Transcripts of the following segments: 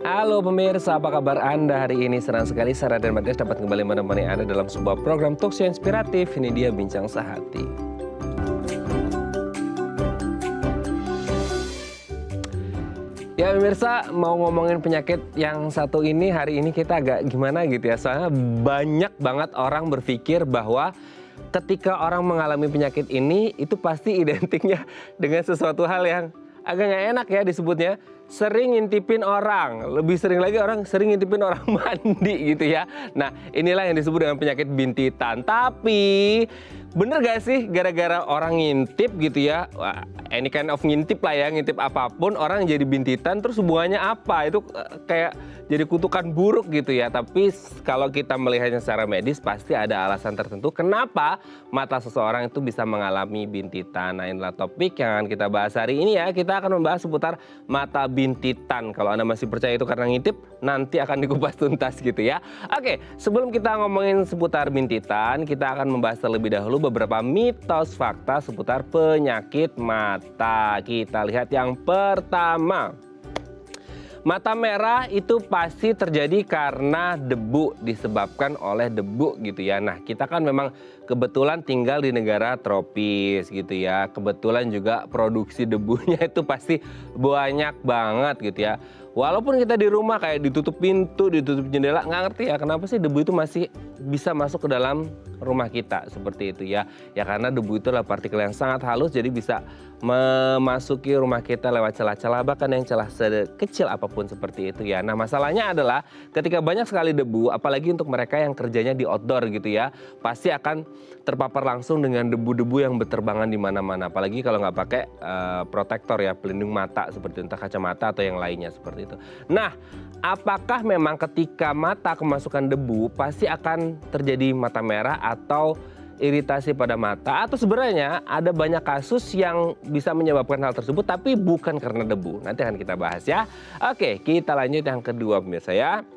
Halo pemirsa, apa kabar Anda hari ini? Senang sekali Sarah dan Bagas dapat kembali menemani Anda dalam sebuah program talkshow inspiratif. Ini dia Bincang Sehati. Ya pemirsa, mau ngomongin penyakit yang satu ini, hari ini kita agak gimana gitu ya. Soalnya banyak banget orang berpikir bahwa ketika orang mengalami penyakit ini, itu pasti identiknya dengan sesuatu hal yang agak nggak enak ya disebutnya. Sering ngintipin orang, lebih sering lagi orang sering ngintipin orang mandi gitu ya. Nah inilah yang disebut dengan penyakit bintitan. Tapi bener gak sih gara-gara orang ngintip gitu ya, any kind of ngintip lah ya, ngintip apapun orang jadi bintitan, terus hubungannya apa? Itu kayak jadi kutukan buruk gitu ya. Tapi kalau kita melihatnya secara medis pasti ada alasan tertentu kenapa mata seseorang itu bisa mengalami bintitan. Nah inilah topik yang akan kita bahas hari ini ya. Kita akan membahas seputar mata bintitan. Kalau Anda masih percaya itu karena ngintip, nanti akan dikupas tuntas gitu ya. Oke, sebelum kita ngomongin seputar bintitan, kita akan membahas terlebih dahulu beberapa mitos fakta seputar penyakit mata. Kita lihat yang pertama. Mata merah itu pasti terjadi karena debu, disebabkan oleh debu gitu ya. Nah kita kan memang kebetulan tinggal di negara tropis gitu ya. Kebetulan juga produksi debunya itu pasti banyak banget gitu ya. Walaupun kita di rumah kayak ditutup pintu, ditutup jendela, nggak ngerti ya kenapa sih debu itu masih bisa masuk ke dalam rumah kita seperti itu ya. Ya karena debu itu adalah partikel yang sangat halus, jadi bisa memasuki rumah kita lewat celah-celah, bahkan yang celah sekecil apapun seperti itu ya. Nah masalahnya adalah ketika banyak sekali debu, apalagi untuk mereka yang kerjanya di outdoor gitu ya, pasti akan terpapar langsung dengan debu-debu yang berterbangan di mana-mana. Apalagi kalau nggak pakai protektor ya, pelindung mata seperti entah kacamata atau yang lainnya seperti itu. Nah, apakah memang ketika mata kemasukan debu pasti akan terjadi mata merah atau iritasi pada mata, atau sebenarnya ada banyak kasus yang bisa menyebabkan hal tersebut tapi bukan karena debu? Nanti akan kita bahas ya. Oke, kita lanjut yang kedua pemirsa ya.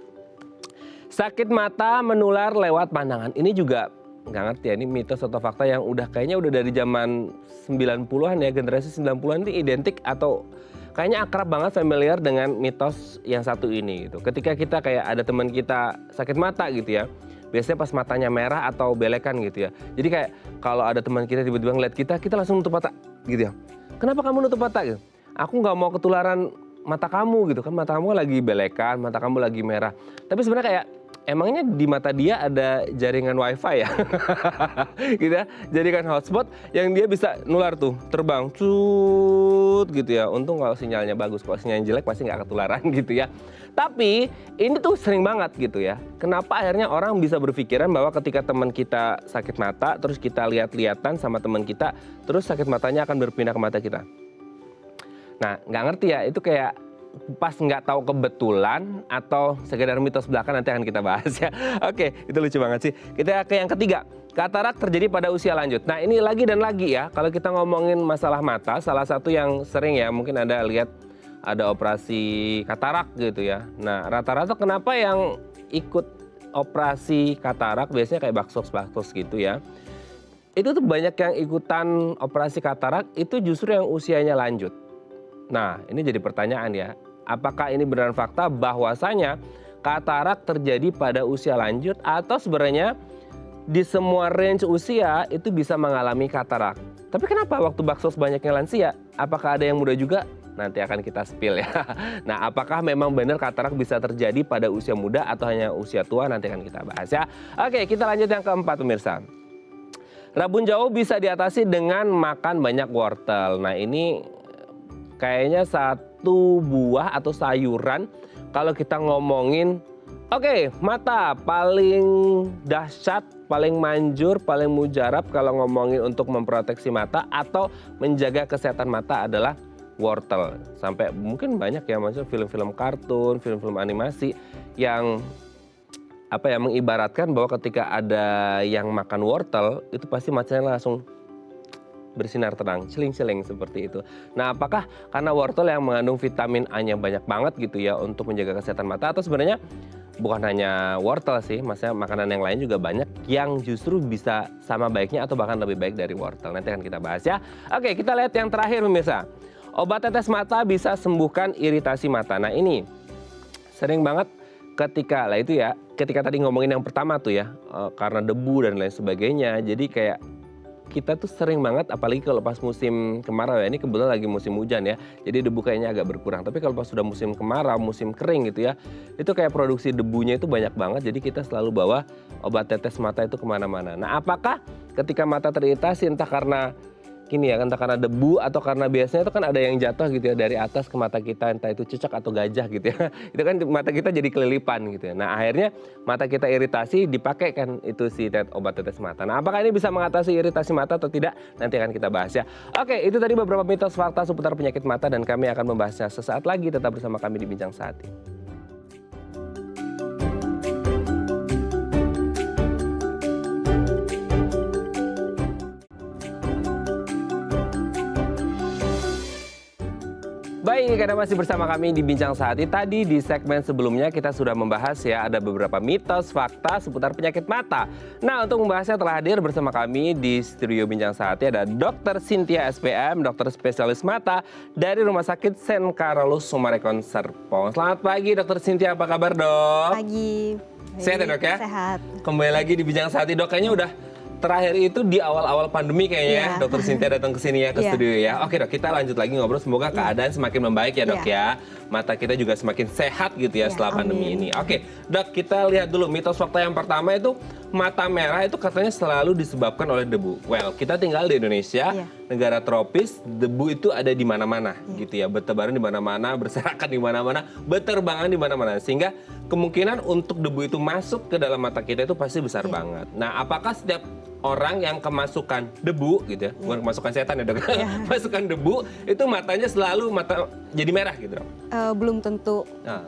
Sakit mata menular lewat pandangan. Ini juga nggak ngerti ya, ini mitos atau fakta yang kayaknya udah dari zaman 90-an ya, generasi 90-an ini identik atau kayaknya akrab banget, familiar dengan mitos yang satu ini gitu. Ketika kita kayak ada teman kita sakit mata gitu ya, biasanya pas matanya merah atau belekan gitu ya. Jadi kayak kalau ada teman kita tiba-tiba ngeliat kita langsung nutup mata gitu ya. Kenapa kamu nutup mata gitu? Aku nggak mau ketularan mata kamu gitu kan, mata kamu lagi belekan, mata kamu lagi merah. Tapi sebenarnya kayak emangnya di mata dia ada jaringan wifi ya? Gitu ya, jaringan hotspot yang dia bisa nular tuh, terbang, cut gitu ya. Untung kalau sinyalnya bagus, kalau sinyalnya jelek pasti nggak ketularan gitu ya. Tapi ini tuh sering banget gitu ya. Kenapa akhirnya orang bisa berpikiran bahwa ketika teman kita sakit mata, terus kita lihat-lihatan sama teman kita, terus sakit matanya akan berpindah ke mata kita. Nah nggak ngerti ya, itu kayak pas nggak tahu kebetulan atau sekedar mitos belaka, nanti akan kita bahas ya. Oke, itu lucu banget sih. Kita ke yang ketiga. Katarak terjadi pada usia lanjut. Nah ini lagi dan lagi ya, kalau kita ngomongin masalah mata, salah satu yang sering ya, mungkin Anda lihat ada operasi katarak gitu ya. Nah rata-rata kenapa yang ikut operasi katarak biasanya kayak baksos gitu ya. Itu tuh banyak yang ikutan operasi katarak itu justru yang usianya lanjut. Nah ini jadi pertanyaan ya, apakah ini beneran fakta bahwasanya katarak terjadi pada usia lanjut atau sebenarnya di semua range usia itu bisa mengalami katarak. Tapi kenapa waktu baksos banyaknya lansia? Apakah ada yang muda juga? Nanti akan kita spill ya. Nah apakah memang benar katarak bisa terjadi pada usia muda atau hanya usia tua? Nanti akan kita bahas ya. Oke, kita lanjut yang keempat pemirsa. Rabun jauh bisa diatasi dengan makan banyak wortel. Nah ini kayaknya satu buah atau sayuran kalau kita ngomongin, oke, mata paling dahsyat, paling manjur, paling mujarab kalau ngomongin untuk memproteksi mata atau menjaga kesehatan mata adalah wortel. Sampai mungkin banyak ya, maksudnya film-film kartun, film-film animasi yang mengibaratkan bahwa ketika ada yang makan wortel itu pasti matanya langsung bersinar terang, celing-celing seperti itu. Nah apakah karena wortel yang mengandung vitamin A-nya banyak banget gitu ya untuk menjaga kesehatan mata, atau sebenarnya bukan hanya wortel sih, maksudnya makanan yang lain juga banyak yang justru bisa sama baiknya atau bahkan lebih baik dari wortel. Nanti akan kita bahas ya. Oke, kita lihat yang terakhir pemirsa. Obat tetes mata bisa sembuhkan iritasi mata. Nah ini sering banget ketika lah itu ya, ketika tadi ngomongin yang pertama tuh ya, karena debu dan lain sebagainya. Jadi kayak kita tuh sering banget, apalagi kalau pas musim kemarau ya, ini kebetulan lagi musim hujan ya, jadi debu kayaknya agak berkurang. Tapi kalau pas sudah musim kemarau, musim kering gitu ya, itu kayak produksi debunya itu banyak banget, jadi kita selalu bawa obat tetes mata itu kemana-mana. Nah, apakah ketika mata teriritasi entah karena gini ya, entah karena debu atau karena biasanya itu kan ada yang jatuh gitu ya dari atas ke mata kita, entah itu cicak atau gajah gitu ya. Itu kan mata kita jadi kelilipan gitu ya. Nah, akhirnya mata kita iritasi, dipakai kan itu si obat tetes mata. Nah, apakah ini bisa mengatasi iritasi mata atau tidak? Nanti akan kita bahas ya. Oke, itu tadi beberapa mitos fakta seputar penyakit mata dan kami akan membahasnya sesaat lagi. Tetap bersama kami di Bincang Saat ini. Baik, karena masih bersama kami di Bincang Saat ini. Tadi di segmen sebelumnya kita sudah membahas ya, ada beberapa mitos, fakta seputar penyakit mata. Nah, untuk membahasnya telah hadir bersama kami di studio Bincang Saat ini ada Dr. Cynthia SPM, dokter spesialis mata dari Rumah Sakit Sen Carolus Summarecon Serpong. Selamat pagi Dr. Cynthia, apa kabar dok? Pagi. Sehat ya dok ya? Sehat. Kembali lagi di Bincang Saat ini dok, kayaknya udah terakhir itu di awal-awal pandemi kayaknya ya, Dokter Cynthia datang ke sini ya, ke studio ya. Oke dok, kita lanjut lagi ngobrol. Semoga keadaan semakin membaik ya dok ya. Mata kita juga semakin sehat gitu ya setelah pandemi ini. Oke dok, kita lihat dulu mitos fakta yang pertama itu mata merah itu katanya selalu disebabkan oleh debu. Well, kita tinggal di Indonesia, negara tropis, debu itu ada di mana-mana gitu ya. Bertebaran di mana-mana, berserakan di mana-mana, berterbangan di mana-mana. Sehingga kemungkinan untuk debu itu masuk ke dalam mata kita itu pasti besar banget. Nah, apakah setiap orang yang kemasukan debu gitu ya, bukan kemasukan setan ya dok, kemasukan debu itu matanya selalu mata jadi merah gitu dok? Belum tentu.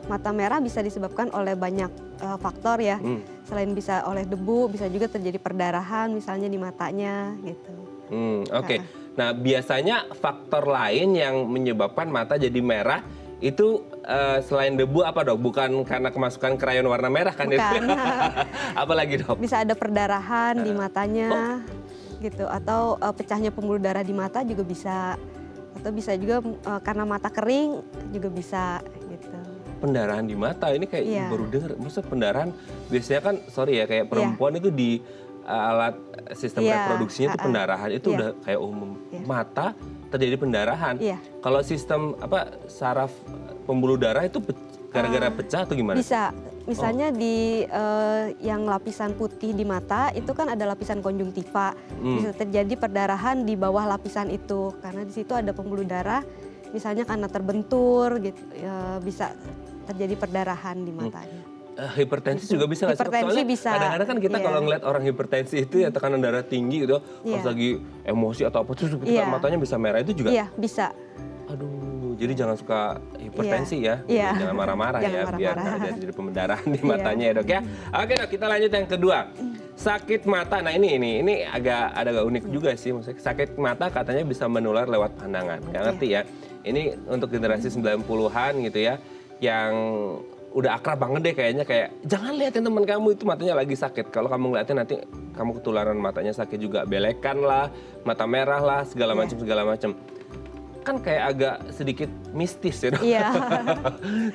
Mata merah bisa disebabkan oleh banyak faktor ya. Selain bisa oleh debu, bisa juga terjadi perdarahan misalnya di matanya gitu. Oke. Nah, biasanya faktor lain yang menyebabkan mata jadi merah itu selain debu apa dok? Bukan karena kemasukan krayon warna merah kan? Bukan. Apalagi dok? Bisa ada perdarahan di matanya gitu, atau pecahnya pembuluh darah di mata juga bisa, atau bisa juga karena mata kering juga bisa gitu. Pendarahan di mata ini kayak baru dengar. Maksudnya pendarahan biasanya kan sorry ya, kayak perempuan itu di alat sistem reproduksinya itu pendarahan itu udah kayak umum. Mata terjadi pendarahan. Kalau sistem saraf pembuluh darah itu gara-gara pecah atau gimana? Bisa. Misalnya di yang lapisan putih di mata itu kan ada lapisan konjungtiva. Bisa terjadi perdarahan di bawah lapisan itu karena di situ ada pembuluh darah. Misalnya karena terbentur gitu, bisa terjadi perdarahan di matanya. Hipertensi juga bisa nggak sih? Hipertensi bisa. Kadang-kadang kan kita kalau ngeliat orang hipertensi itu ya tekanan darah tinggi gitu, pas lagi emosi atau apa terus kita matanya bisa merah itu juga? Iya, bisa. Aduh, jadi jangan suka hipertensi ya, jangan marah-marah ya, biar nggak jadi pendarahan di matanya ya dok ya. Oke dok, kita lanjut yang kedua. Sakit mata, nah ini agak unik juga sih, maksudnya sakit mata katanya bisa menular lewat pandangan. Nggak ngerti ya, ini untuk generasi 90-an gitu ya, yang udah akrab banget deh kayaknya, kayak jangan liatin teman kamu itu matanya lagi sakit. Kalau kamu ngeliatin nanti kamu ketularan matanya sakit juga, belekan lah, mata merah lah, segala macam. Kan kayak agak sedikit mistis ya dok.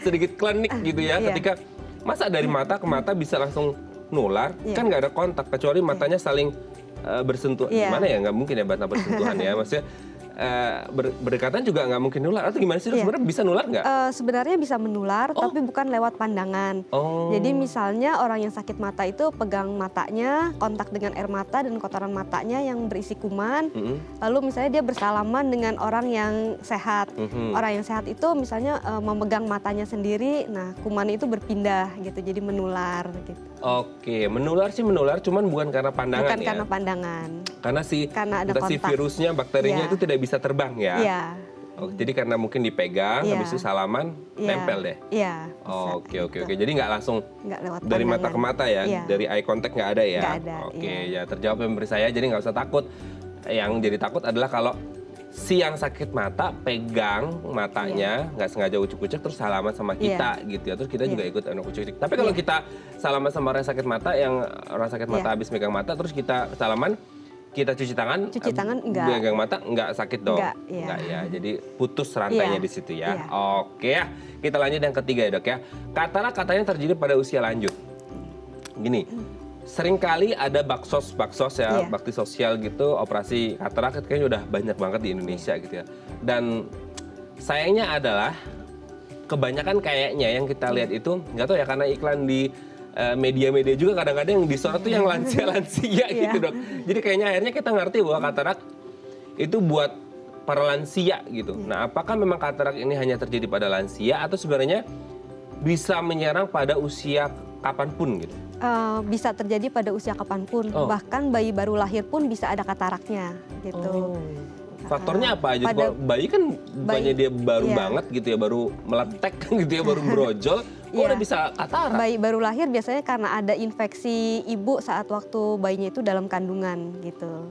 Sedikit klinik gitu ya, ketika masa dari mata ke mata bisa langsung nular, kan nggak ada kontak kecuali matanya saling bersentuh. Gimana ya, nggak mungkin ya mata bersentuhan ya, maksudnya berdekatan juga nggak mungkin nular atau gimana sih? Sebenarnya bisa nular nggak? Sebenarnya bisa menular, tapi bukan lewat pandangan. Jadi misalnya orang yang sakit mata itu pegang matanya, kontak dengan air mata dan kotoran matanya yang berisi kuman. Lalu misalnya dia bersalaman dengan orang yang sehat. Orang yang sehat itu misalnya memegang matanya sendiri, nah kuman itu berpindah gitu, jadi menular gitu. Oke, menular sih menular, cuman bukan karena pandangan bukan karena pandangan. Karena ada si virusnya, bakterinya itu tidak bisa terbang ya? Jadi karena mungkin dipegang, habis itu salaman, nempel deh? Oke. Jadi nggak langsung dari mata ke mata ya? Dari eye contact nggak ada ya? Nggak ada, Oke, ya terjawab ya memberi saya, jadi nggak usah takut. Yang jadi takut adalah kalau si yang sakit mata pegang matanya, nggak sengaja ucuk-ucuk terus salaman sama kita gitu ya, terus kita juga ikut ucuk-ucuk. Tapi kalau kita salaman sama orang sakit mata, yang orang sakit mata habis megang mata terus kita salaman, kita cuci tangan enggak. pegang mata enggak sakit dong? Enggak, iya. Enggak ya, jadi putus rantainya di situ ya. Oke ya, kita lanjut yang ketiga ya dok ya. Katarak katanya terjadi pada usia lanjut. Gini, seringkali ada baksos ya, bakti sosial gitu, operasi katarak kayaknya udah banyak banget di Indonesia gitu ya. Dan sayangnya adalah kebanyakan kayaknya yang kita lihat itu, nggak tahu ya karena iklan di media-media juga kadang-kadang yang disorot tuh yang lansia-lansia gitu dok. Jadi kayaknya akhirnya kita ngerti bahwa katarak itu buat para lansia gitu. Nah apakah memang katarak ini hanya terjadi pada lansia atau sebenarnya bisa menyerang pada usia kapanpun gitu? Bisa terjadi pada usia kapanpun, bahkan bayi baru lahir pun bisa ada kataraknya gitu. Faktornya apa aja? Kalau bayi kan bukannya dia baru banget gitu ya, baru meletek gitu ya, baru brojol, kok udah bisa katarak? Bayi baru lahir biasanya karena ada infeksi ibu saat waktu bayinya itu dalam kandungan gitu.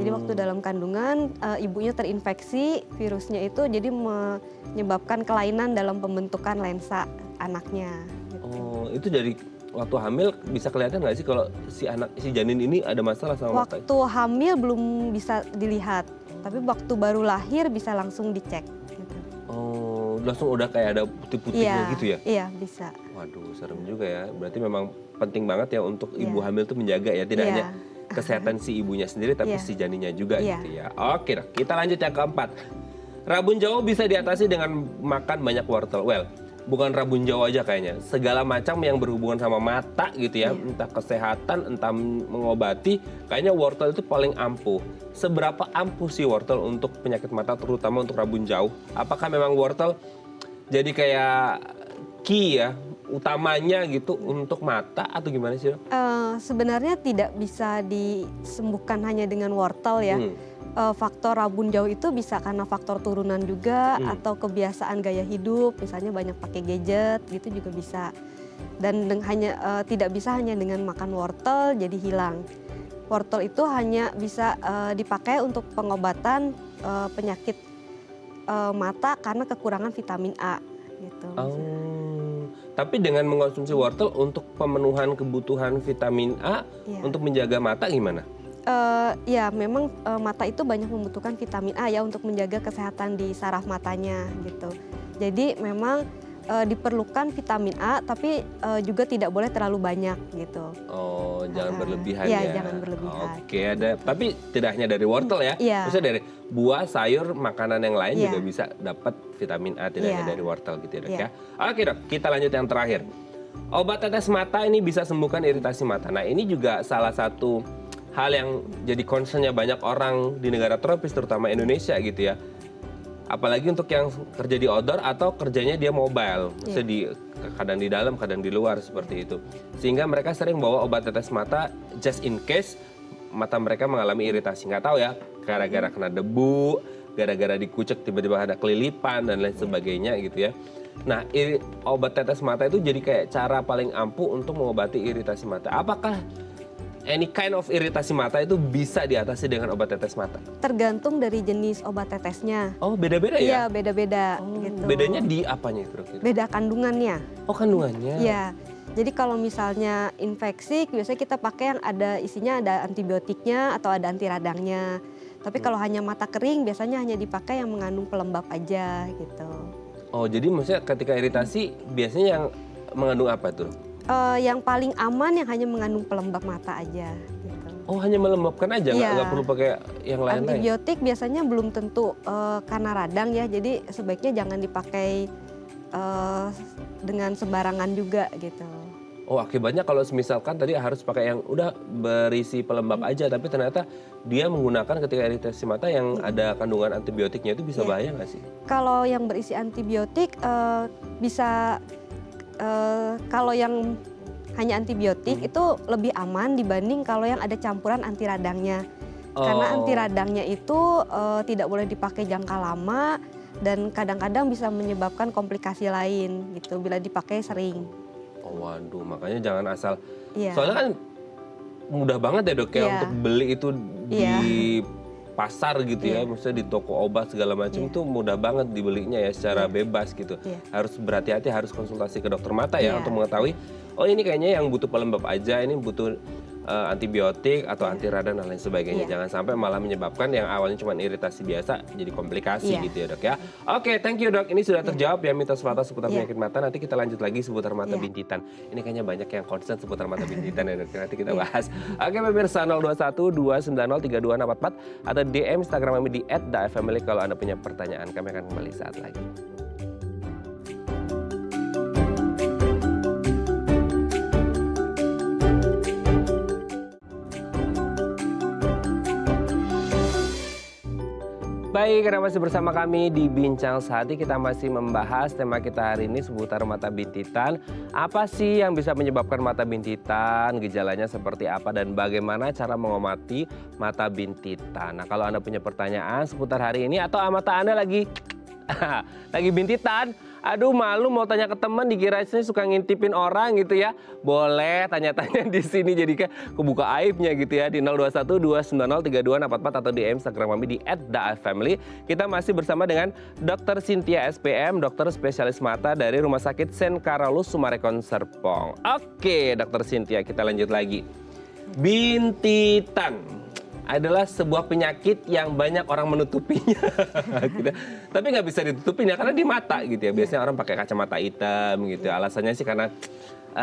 Jadi waktu dalam kandungan ibunya terinfeksi virusnya itu, jadi menyebabkan kelainan dalam pembentukan lensa anaknya. Gitu. Oh, itu dari waktu hamil bisa kelihatan nggak sih kalau si janin ini ada masalah sama mata? Waktu hamil belum bisa dilihat, tapi waktu baru lahir bisa langsung dicek. Gitu. Oh, langsung udah kayak ada putih-putihnya gitu ya? Iya, bisa. Waduh, serem juga ya. Berarti memang penting banget ya untuk ibu hamil tuh menjaga ya, tidak hanya kesehatan si ibunya sendiri, tapi si janinnya juga gitu ya. Oke, kita lanjut yang keempat. Rabun Jawa bisa diatasi dengan makan banyak wortel. Well, bukan rabun Jawa aja kayaknya. Segala macam yang berhubungan sama mata gitu ya, entah kesehatan, entah mengobati, kayaknya wortel itu paling ampuh. Seberapa ampuh sih wortel untuk penyakit mata, terutama untuk rabun jauh? Apakah memang wortel jadi kayak key ya, utamanya gitu untuk mata atau gimana sih? Sebenarnya tidak bisa disembuhkan hanya dengan wortel ya. Faktor rabun jauh itu bisa karena faktor turunan juga atau kebiasaan gaya hidup, misalnya banyak pakai gadget gitu juga bisa. Dan tidak bisa hanya dengan makan wortel jadi hilang. Wortel itu hanya bisa dipakai untuk pengobatan penyakit mata karena kekurangan vitamin A gitu. Tapi dengan mengkonsumsi wortel untuk pemenuhan kebutuhan vitamin A untuk menjaga mata gimana? Ya memang mata itu banyak membutuhkan vitamin A ya untuk menjaga kesehatan di saraf matanya gitu. Jadi memang diperlukan vitamin A tapi juga tidak boleh terlalu banyak gitu. Oh, jangan berlebihan ya. ya. Jangan berlebihan. Oke, tapi tidak hanya dari wortel ya. Maksudnya dari buah, sayur, makanan yang lain juga bisa dapat vitamin A, tidak hanya dari wortel gitu ya dok ya. Oke dok, kita lanjut yang terakhir. Obat tetes mata ini bisa sembuhkan iritasi mata. Nah ini juga salah satu hal yang jadi concernnya banyak orang di negara tropis, terutama Indonesia gitu ya. Apalagi untuk yang kerja di outdoor atau kerjanya dia mobile, maksudnya kadang di dalam, kadang di luar seperti itu. Sehingga mereka sering bawa obat tetes mata just in case mata mereka mengalami iritasi. Nggak tahu ya, gara-gara kena debu, gara-gara dikucek tiba-tiba ada kelilipan dan lain sebagainya gitu ya. Nah, obat tetes mata itu jadi kayak cara paling ampuh untuk mengobati iritasi mata. Apakah any kind of iritasi mata itu bisa diatasi dengan obat tetes mata? Tergantung dari jenis obat tetesnya. Oh, beda-beda ya? Iya, beda-beda gitu. Bedanya di apanya itu? Beda kandungannya. Oh, kandungannya. Iya. Jadi kalau misalnya infeksi, biasanya kita pakai yang ada isinya ada antibiotiknya atau ada anti radangnya. Tapi kalau hanya mata kering, biasanya hanya dipakai yang mengandung pelembab aja gitu. Oh, jadi maksudnya ketika iritasi biasanya yang mengandung apa tuh? Yang paling aman yang hanya mengandung pelembab mata aja. Gitu. Oh, hanya melembabkan aja, nggak perlu pakai yang lain-lain? Antibiotik biasanya belum tentu karena radang ya, jadi sebaiknya jangan dipakai dengan sembarangan juga gitu. Oh, akibatnya kalau misalkan tadi harus pakai yang udah berisi pelembab aja, tapi ternyata dia menggunakan ketika iritasi mata yang ada kandungan antibiotiknya, itu bisa bahaya nggak sih? Kalau yang berisi antibiotik bisa, kalau yang hanya antibiotik itu lebih aman dibanding kalau yang ada campuran anti radangnya. Karena anti radangnya itu tidak boleh dipakai jangka lama dan kadang-kadang bisa menyebabkan komplikasi lain gitu bila dipakai sering. Oh, waduh, makanya jangan asal. Soalnya kan mudah banget ya dok ya untuk beli itu di pasar gitu ya, maksudnya di toko obat segala macam itu mudah banget dibelinya ya secara bebas gitu. Harus berhati-hati, harus konsultasi ke dokter mata ya untuk mengetahui, oh ini kayaknya yang butuh pelembab aja, ini butuh antibiotik atau anti radang dan lain sebagainya. Iya. Jangan sampai malah menyebabkan yang awalnya cuma iritasi biasa jadi komplikasi gitu ya dok ya. Oke, thank you dok. Ini sudah terjawab ya mitos fakta seputar penyakit mata. Nanti kita lanjut lagi seputar mata bintitan. Ini kayaknya banyak yang concern seputar mata bintitan ya dok. Nanti kita bahas. Oke pemirsa 021 292 4244 atau DM Instagram kami di @dafamily kalau Anda punya pertanyaan. Kami akan kembali saat lagi. Baik, karena masih bersama kami di Bincang Sehati, kita masih membahas tema kita hari ini seputar mata bintitan. Apa sih yang bisa menyebabkan mata bintitan, gejalanya seperti apa, dan bagaimana cara mengobati mata bintitan. Nah, kalau Anda punya pertanyaan seputar hari ini atau mata Anda lagi bintitan, aduh malu mau tanya ke teman, dikira sini suka ngintipin orang gitu ya. Boleh tanya-tanya di sini, jadi kebuka aibnya gitu ya di 021 290 3244 atau di Instagram kami di @dafamily. Kita masih bersama dengan Dr. Cynthia SPM, dokter spesialis mata dari Rumah Sakit Sen Carolus Summarecon Serpong. Oke, Dr. Cynthia, kita lanjut lagi. Bintitan adalah sebuah penyakit yang banyak orang menutupinya. Tapi nggak bisa ditutupin ya karena di mata gitu ya. Biasanya orang pakai kacamata hitam gitu ya. Alasannya sih karena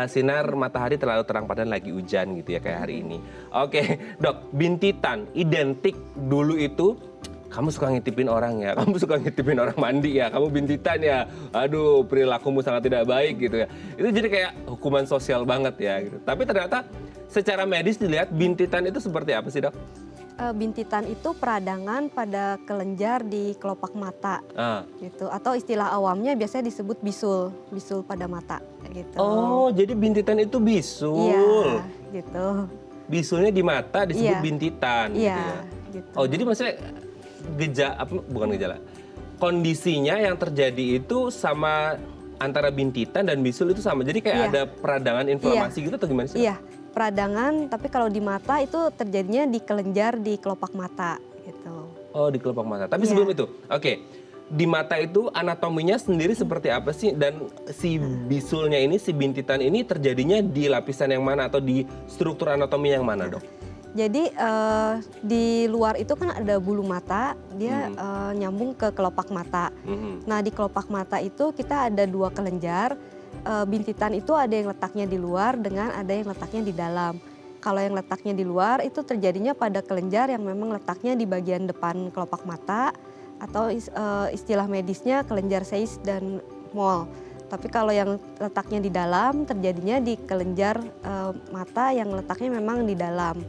sinar matahari terlalu terang padahal lagi hujan gitu ya kayak hari ini. Oke, dok, bintitan identik dulu itu kamu suka ngintipin orang ya, kamu suka ngintipin orang mandi ya, kamu bintitan ya, aduh perilakumu sangat tidak baik gitu ya. Itu jadi kayak hukuman sosial banget ya gitu. Tapi ternyata secara medis dilihat bintitan itu seperti apa sih dok? Bintitan itu peradangan pada kelenjar di kelopak mata gitu, atau istilah awamnya biasanya disebut bisul pada mata gitu. Oh, jadi bintitan itu bisul. Iya, gitu. Bisulnya di mata disebut bintitan gitu Iya, ya. gitu. Oh, jadi maksudnya bukan gejala. Kondisinya yang terjadi itu sama antara bintitan dan bisul itu sama. Jadi kayak ada peradangan inflamasi gitu atau gimana sih? Iya. Peradangan, tapi kalau di mata itu terjadinya di kelenjar di kelopak mata gitu. Oh, di kelopak mata. Tapi sebelum itu, di mata itu anatominya sendiri seperti apa sih? Dan si bisulnya ini, si bintitan ini terjadinya di lapisan yang mana atau di struktur anatomi yang mana, dok? Jadi di luar itu kan ada bulu mata, dia nyambung ke kelopak mata. Nah, di kelopak mata itu kita ada dua kelenjar. Bintitan itu ada yang letaknya di luar dengan ada yang letaknya di dalam. Kalau yang letaknya di luar itu terjadinya pada kelenjar yang memang letaknya di bagian depan kelopak mata atau istilah medisnya kelenjar Sayce dan Moll. Tapi kalau yang letaknya di dalam terjadinya di kelenjar mata yang letaknya memang di dalam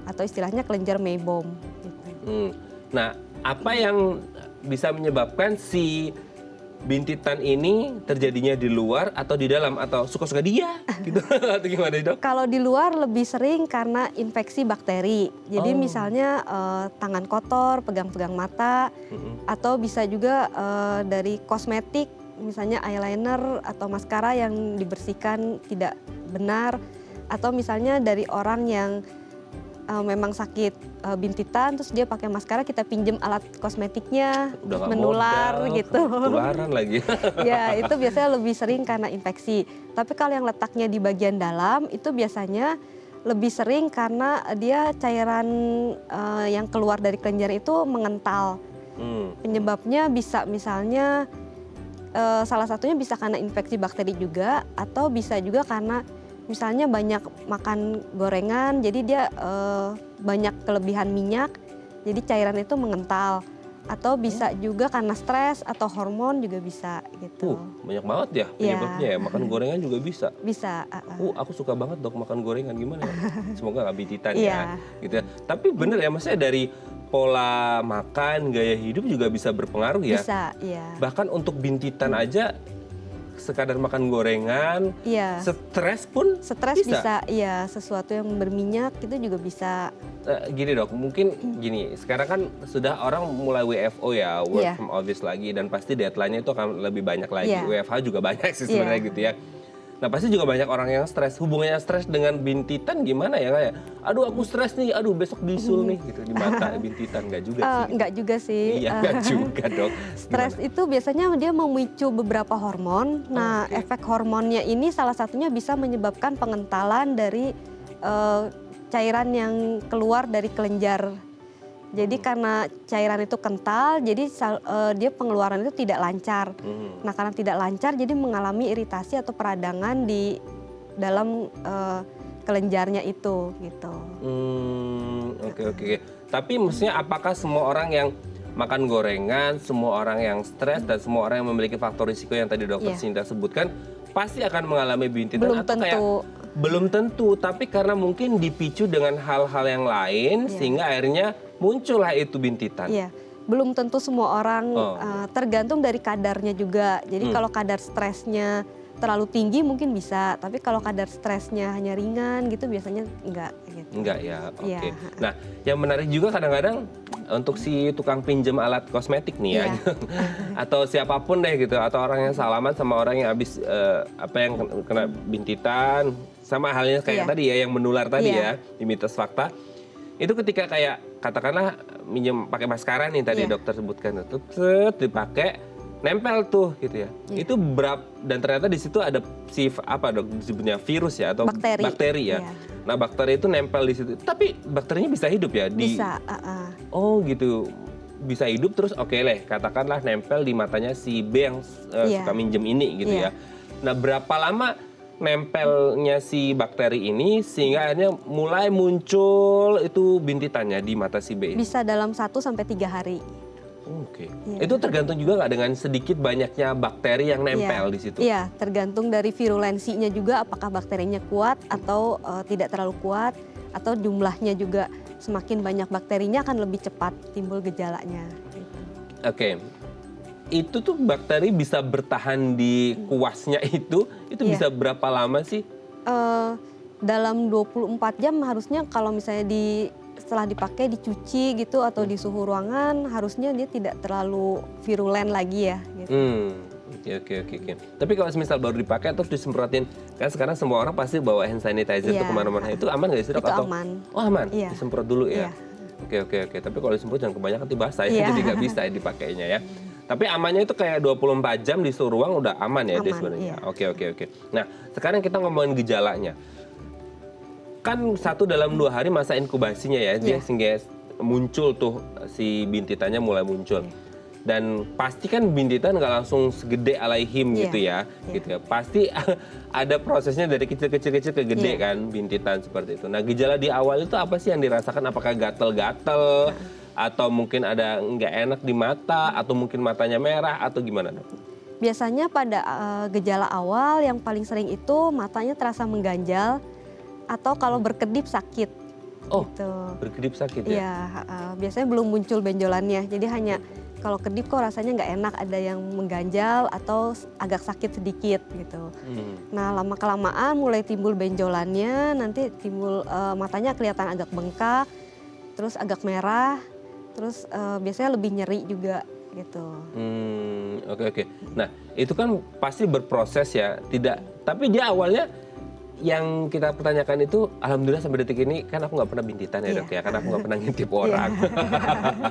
atau istilahnya kelenjar Meibom. Gitu. Nah, apa yang bisa menyebabkan si bintitan ini terjadinya di luar atau di dalam atau suka-suka dia gitu atau gimana dok? Kalau di luar lebih sering karena infeksi bakteri. Jadi misalnya tangan kotor, pegang-pegang mata, atau bisa juga dari kosmetik, misalnya eyeliner atau maskara yang dibersihkan tidak benar, atau misalnya dari orang yang memang sakit bintitan, terus dia pakai maskara, kita pinjem alat kosmetiknya, menular modal, gitu. Ketularan lagi. Ya, itu biasanya lebih sering karena infeksi. Tapi kalau yang letaknya di bagian dalam, itu biasanya lebih sering karena dia cairan yang keluar dari kelenjar itu mengental. Penyebabnya bisa misalnya, salah satunya bisa karena infeksi bakteri juga, atau bisa juga karena misalnya banyak makan gorengan, jadi dia banyak kelebihan minyak, jadi cairan itu mengental. Atau bisa juga karena stres atau hormon juga bisa gitu. Banyak banget ya penyebabnya ya, makan gorengan juga bisa? Bisa. Aku suka banget dok makan gorengan, gimana ya? Semoga nggak bintitan ya. Gitu ya. Tapi bener ya, maksudnya dari pola makan, gaya hidup juga bisa berpengaruh ya? Bisa, iya. Bahkan untuk bintitan aja, sekadar makan gorengan, stres pun bisa. Iya, sesuatu yang berminyak itu juga bisa. Gini dok, mungkin gini, sekarang kan sudah orang mulai WFO ya, work from office lagi, dan pasti deadline-nya itu akan lebih banyak lagi. WFH juga banyak sih sebenarnya gitu ya. Nah pasti juga banyak orang yang stres. Hubungannya stres dengan bintitan gimana ya, kayak aduh aku stres nih, aduh besok bisul nih gitu di mata bintitan. Nggak juga sih gitu. Nggak juga sih. Iya nggak juga dok. Stres itu biasanya dia memicu beberapa hormon. Nah efek hormonnya ini salah satunya bisa menyebabkan pengentalan dari cairan yang keluar dari kelenjar. Jadi karena cairan itu kental, jadi dia pengeluaran itu tidak lancar. Nah karena tidak lancar, jadi mengalami iritasi atau peradangan di dalam kelenjarnya itu, gitu. Oke. Tapi maksudnya apakah semua orang yang makan gorengan, semua orang yang stres, dan semua orang yang memiliki faktor risiko yang tadi dokter Sinta sebutkan, pasti akan mengalami bintitan? Belum atau tentu. Kayak, belum tentu, tapi karena mungkin dipicu dengan hal-hal yang lain, sehingga akhirnya muncullah itu bintitan. Iya, belum tentu semua orang, tergantung dari kadarnya juga. Jadi kalau kadar stresnya terlalu tinggi mungkin bisa, tapi kalau kadar stresnya hanya ringan gitu biasanya enggak. Gitu. Enggak ya, oke. Nah, yang menarik juga kadang-kadang untuk si tukang pinjam alat kosmetik nih ya, atau siapapun deh gitu, atau orang yang salaman sama orang yang habis yang kena bintitan, sama halnya kayak tadi ya yang menular tadi ya di mitos fakta. Itu ketika kayak katakanlah minjem pakai maskara nih tadi dokter sebutkan, dipakai nempel tuh gitu ya. Itu berapa, dan ternyata di situ ada si disebutnya virus ya atau bakteri ya. Nah bakteri itu nempel di situ. Tapi bakterinya bisa hidup ya di. Bisa. Oh gitu. Bisa hidup terus oke lah katakanlah nempel di matanya si B yang suka minjem ini gitu ya. Nah berapa lama nempelnya si bakteri ini sehingga akhirnya mulai muncul itu bintitannya di mata si B? Bisa dalam 1-3 hari. Oke. Itu tergantung juga nggak dengan sedikit banyaknya bakteri yang nempel di situ? Iya, tergantung dari virulensinya juga, apakah bakterinya kuat atau tidak terlalu kuat, atau jumlahnya juga semakin banyak bakterinya akan lebih cepat timbul gejalanya. Oke. Itu tuh bakteri bisa bertahan di kuasnya itu bisa berapa lama sih? Dalam 24 jam harusnya kalau misalnya setelah dipakai dicuci gitu atau di suhu ruangan harusnya dia tidak terlalu virulen lagi ya. Gitu. Oke. Tapi kalau misal baru dipakai terus disemprotin, kan sekarang semua orang pasti bawa hand sanitizer tuh kemana-mana, itu aman nggak sih dok? Itu aman. Oh aman, disemprot dulu ya? Oke. Tapi kalau disemprot jangan kebanyakan nanti basah ya, jadi nggak bisa dipakainya ya. Tapi amannya itu kayak 24 jam di seluruh ruang udah aman ya dia sebenarnya. Oke. Nah, sekarang kita ngomongin gejalanya. Kan 1 dalam 2 hari masa inkubasinya ya, dia sehingga muncul tuh si bintitannya mulai muncul. Dan pasti kan bintitan nggak langsung segede alaihim gitu ya. Pasti ada prosesnya dari kecil ke gede kan bintitan seperti itu. Nah, gejala di awal itu apa sih yang dirasakan? Apakah gatel-gatel? Atau mungkin ada nggak enak di mata, atau mungkin matanya merah, atau gimana dok? Biasanya pada gejala awal yang paling sering itu matanya terasa mengganjal, atau kalau berkedip sakit. Oh, gitu. Berkedip sakit ya? Iya, biasanya belum muncul benjolannya, jadi hanya kalau kedip kok rasanya nggak enak, ada yang mengganjal atau agak sakit sedikit gitu. Nah lama-kelamaan mulai timbul benjolannya, nanti timbul matanya kelihatan agak bengkak, terus agak merah, terus biasanya lebih nyeri juga gitu. Oke. Nah itu kan pasti berproses ya, tapi dia awalnya yang kita pertanyakan itu, alhamdulillah sampai detik ini kan aku nggak pernah bintitan ya dok ya, karena aku nggak pernah ngintip orang,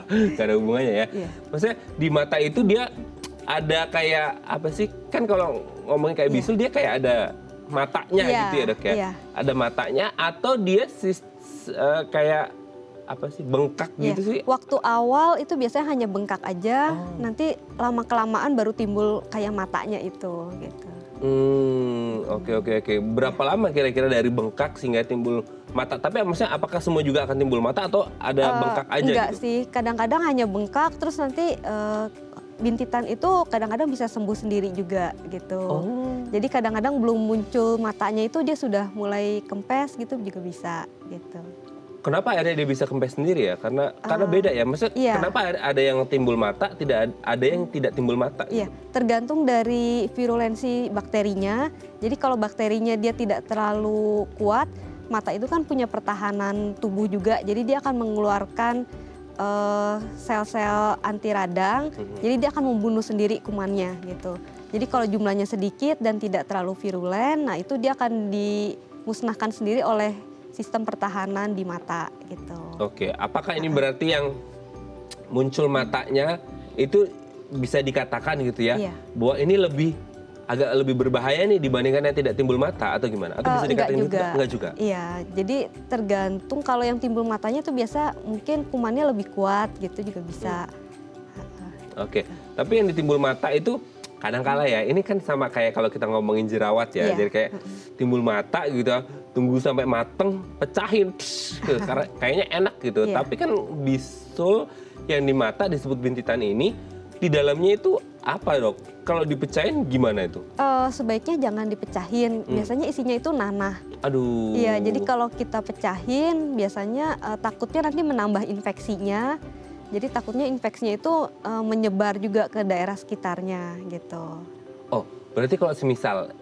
nggak ada hubungannya ya. Maksudnya di mata itu dia ada kayak apa sih? Kan kalau ngomongin kayak bisul dia kayak ada matanya gitu ya dok ya. Ada matanya atau dia kayak apa sih bengkak gitu sih? Waktu awal itu biasanya hanya bengkak aja, nanti lama-kelamaan baru timbul kayak matanya itu gitu. Oke. Berapa lama kira-kira dari bengkak sehingga timbul mata? Tapi maksudnya apakah semua juga akan timbul mata atau ada bengkak aja? Enggak gitu? sih, kadang-kadang hanya bengkak terus nanti bintitan itu kadang-kadang bisa sembuh sendiri juga gitu. Jadi kadang-kadang belum muncul matanya itu dia sudah mulai kempes gitu juga bisa gitu. Kenapa akhirnya dia bisa kempes sendiri ya? Karena beda ya. Maksudnya kenapa ada yang timbul mata, tidak ada yang tidak timbul mata? Iya, tergantung dari virulensi bakterinya. Jadi kalau bakterinya dia tidak terlalu kuat, mata itu kan punya pertahanan tubuh juga. Jadi dia akan mengeluarkan sel-sel anti radang. Jadi dia akan membunuh sendiri kumannya gitu. Jadi kalau jumlahnya sedikit dan tidak terlalu virulen, nah itu dia akan dimusnahkan sendiri oleh sistem pertahanan di mata gitu. Oke, apakah ini berarti yang muncul matanya itu bisa dikatakan gitu ya, bahwa ini lebih agak lebih berbahaya nih dibandingkan yang tidak timbul mata atau gimana? Atau bisa dikatakan gitu? Enggak juga? Iya, jadi tergantung kalau yang timbul matanya itu biasa mungkin kumannya lebih kuat gitu juga bisa. Oke, tapi yang ditimbul mata itu kadang-kala ya, ini kan sama kayak kalau kita ngomongin jerawat ya, jadi kayak timbul mata gitu, tunggu sampai mateng, pecahin, karena kayaknya enak gitu. Tapi kan bisul yang di mata disebut bintitan ini, di dalamnya itu apa dok? Kalau dipecahin gimana itu? Sebaiknya jangan dipecahin, biasanya isinya itu nanah. Aduh. Iya, jadi kalau kita pecahin biasanya takutnya nanti menambah infeksinya. Jadi takutnya infeksinya itu menyebar juga ke daerah sekitarnya gitu. Oh, berarti kalau semisal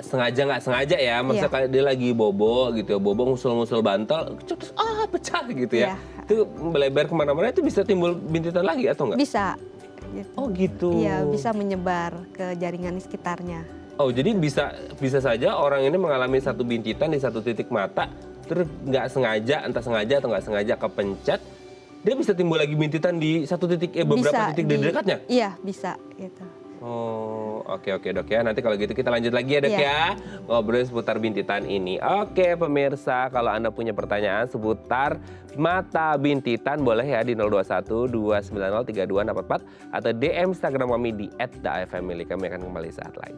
sengaja nggak sengaja ya, maksudnya kayak dia lagi bobo gitu ya, bobo ngusul-ngusul bantal, terus pecah gitu ya. Itu melebar kemana-mana itu bisa timbul bintitan lagi atau enggak? Bisa. Gitu. Oh gitu. Iya, bisa menyebar ke jaringan di sekitarnya. Oh, jadi bisa saja orang ini mengalami satu bintitan di satu titik mata, terus nggak sengaja, entah sengaja atau nggak sengaja kepencet, dia bisa timbul lagi bintitan di satu titik, beberapa titik di dekatnya? Iya, bisa gitu. Oh, oke dok ya. Nanti kalau gitu kita lanjut lagi ya dok ya. Ngobrolin seputar bintitan ini. Oke pemirsa, kalau Anda punya pertanyaan seputar mata bintitan boleh ya di 021 290 3244 atau DM Instagram kami di @daifamily. Kami akan kembali saat lagi.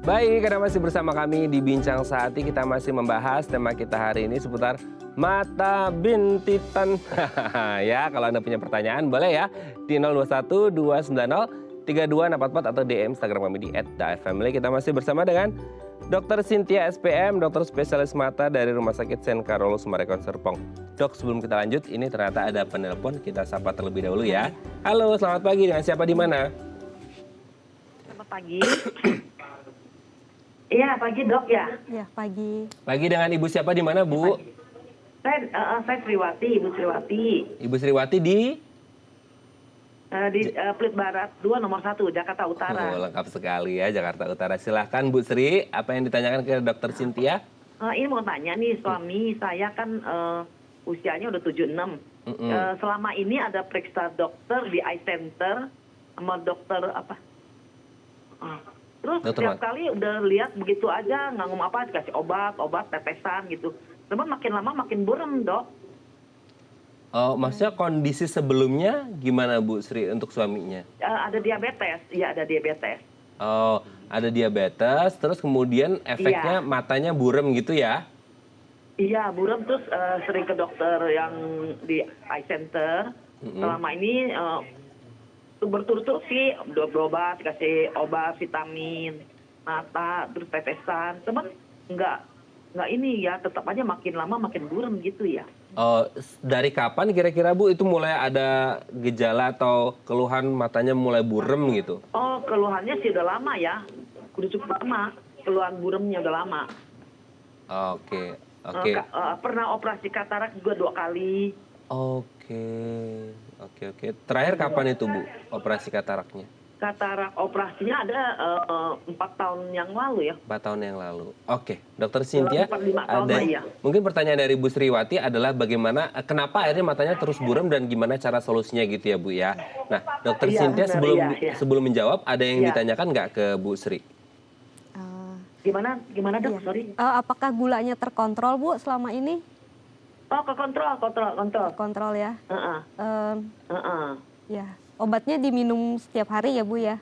Baik, karena masih bersama kami di Bincang Sehati, kita masih membahas tema kita hari ini seputar mata bintitan. Ya, kalau Anda punya pertanyaan boleh ya di 021 290 3244 atau DM Instagram kami di @daifamily. Kita masih bersama dengan Dr. Cynthia SPM, dokter spesialis mata dari Rumah Sakit Sen Carolus Marekon Serpong. Dok, sebelum kita lanjut, ini ternyata ada penelpon, kita sapa terlebih dahulu ya. Halo, selamat pagi, dengan siapa di mana? Selamat pagi. Iya, pagi dok ya. Iya, pagi. Pagi dengan Ibu siapa di mana, Bu? Saya Sriwati, Ibu Sriwati. Ibu Sriwati di Pluit Barat 2 nomor 1 Jakarta Utara. Oh, lengkap sekali ya Jakarta Utara. Silahkan Bu Sri, apa yang ditanyakan ke Dokter Cynthia? Ini mau tanya nih, suami saya kan usianya udah 76. Selama ini ada periksa dokter di eye center sama dokter apa? Terus dokter setiap kali udah lihat begitu aja, nggak ngomong apa, dikasih obat tetesan gitu. Cuman makin lama makin buram dok. Oh, maksudnya kondisi sebelumnya gimana Bu Sri untuk suaminya? Ada diabetes, iya ada diabetes. Oh, ada diabetes, terus kemudian efeknya matanya buram gitu ya? Iya, buram terus sering ke dokter yang di eye center. Selama ini berturut-turut sih berobat, kasih obat vitamin mata terus tetesan, cuman nggak ini ya, tetap aja makin lama makin buram gitu ya. Oh, dari kapan kira-kira Bu itu mulai ada gejala atau keluhan matanya mulai buram gitu? Oh, keluhannya sih udah lama ya, udah cukup lama, keluhan buramnya udah lama. Oke. Pernah operasi katarak juga 2 kali. Oke. Terakhir kapan itu Bu operasi kataraknya? Katarak operasinya ada 4 tahun yang lalu ya. 4 tahun yang lalu. Oke, Dokter Cynthia, 4-5 tahun ada ya. mungkin pertanyaan dari Bu Sriwati adalah bagaimana, kenapa akhirnya matanya terus buram dan gimana cara solusinya gitu ya Bu ya. Nah, Dokter Cynthia sebelum menjawab ada yang ditanyakan nggak ke Bu Sri? Gimana dok? Sorry. Apakah gulanya terkontrol Bu selama ini? Oh, kontrol. Kontrol ya. Ya, obatnya diminum setiap hari ya Bu ya?